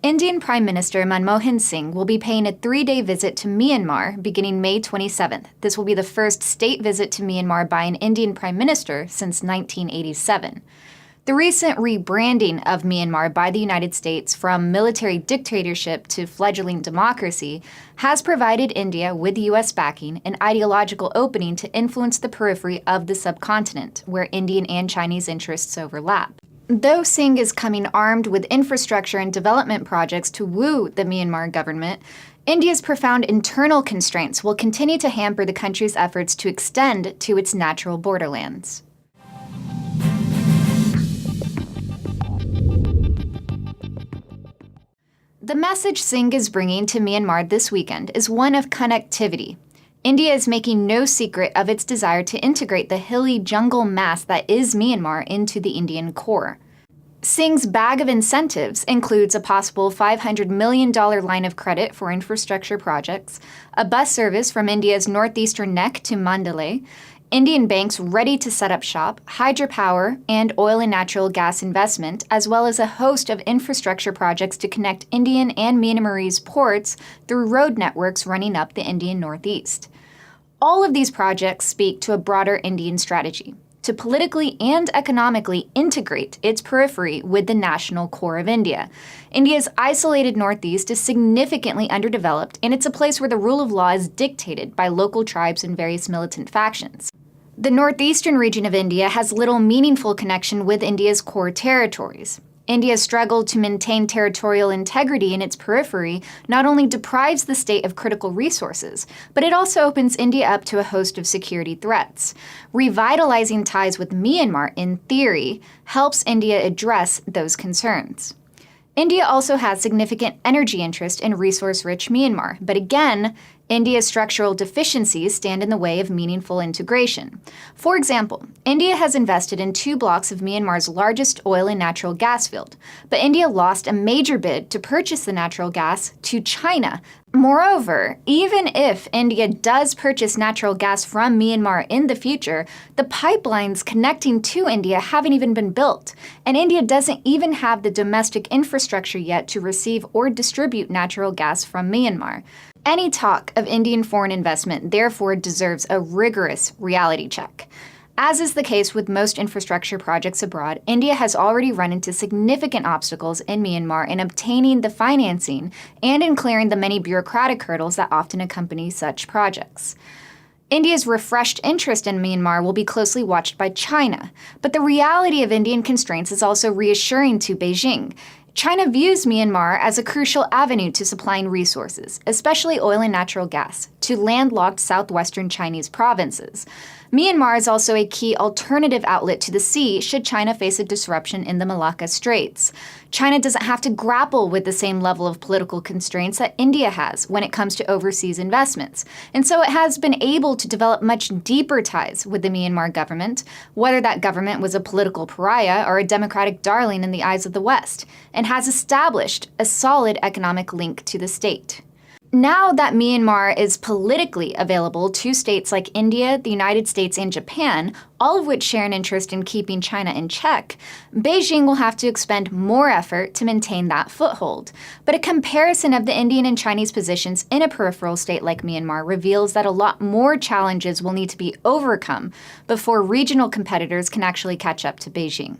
Indian Prime Minister Manmohan Singh will be paying a 3-day visit to Myanmar beginning May 27th. This will be the first state visit to Myanmar by an Indian Prime Minister since 1987. The recent rebranding of Myanmar by the United States from military dictatorship to fledgling democracy has provided India, with U.S. backing, an ideological opening to influence the periphery of the subcontinent, where Indian and Chinese interests overlap. Though Singh is coming armed with infrastructure and development projects to woo the Myanmar government, India's profound internal constraints will continue to hamper the country's efforts to extend to its natural borderlands. The message Singh is bringing to Myanmar this weekend is one of connectivity. India is making no secret of its desire to integrate the hilly jungle mass that is Myanmar into the Indian core. Singh's bag of incentives includes a possible $500 million line of credit for infrastructure projects, a bus service from India's northeastern neck to Mandalay, Indian banks ready to set up shop, hydropower, and oil and natural gas investment, as well as a host of infrastructure projects to connect Indian and Myanmarese ports through road networks running up the Indian northeast. All of these projects speak to a broader Indian strategy to politically and economically integrate its periphery with the national core of India. India's isolated northeast is significantly underdeveloped, and it's a place where the rule of law is dictated by local tribes and various militant factions. The northeastern region of India has little meaningful connection with India's core territories. India's struggle to maintain territorial integrity in its periphery not only deprives the state of critical resources, but it also opens India up to a host of security threats. Revitalizing ties with Myanmar, in theory, helps India address those concerns. India also has significant energy interest in resource-rich Myanmar, but again, India's structural deficiencies stand in the way of meaningful integration. For example, India has invested in 2 blocks of Myanmar's largest oil and natural gas field, but India lost a major bid to purchase the natural gas to China. Moreover, even if India does purchase natural gas from Myanmar in the future, the pipelines connecting to India haven't even been built, and India doesn't even have the domestic infrastructure yet to receive or distribute natural gas from Myanmar. Any talk of Indian foreign investment therefore deserves a rigorous reality check. As is the case with most infrastructure projects abroad, India has already run into significant obstacles in Myanmar in obtaining the financing and in clearing the many bureaucratic hurdles that often accompany such projects. India's refreshed interest in Myanmar will be closely watched by China, but the reality of Indian constraints is also reassuring to Beijing. China views Myanmar as a crucial avenue to supplying resources, especially oil and natural gas, to landlocked southwestern Chinese provinces. Myanmar is also a key alternative outlet to the sea should China face a disruption in the Malacca Straits. China doesn't have to grapple with the same level of political constraints that India has when it comes to overseas investments, and so it has been able to develop much deeper ties with the Myanmar government, whether that government was a political pariah or a democratic darling in the eyes of the West, and has established a solid economic link to the state. Now that Myanmar is politically available to states like India, the United States, and Japan, all of which share an interest in keeping China in check, Beijing will have to expend more effort to maintain that foothold. But a comparison of the Indian and Chinese positions in a peripheral state like Myanmar reveals that a lot more challenges will need to be overcome before regional competitors can actually catch up to Beijing.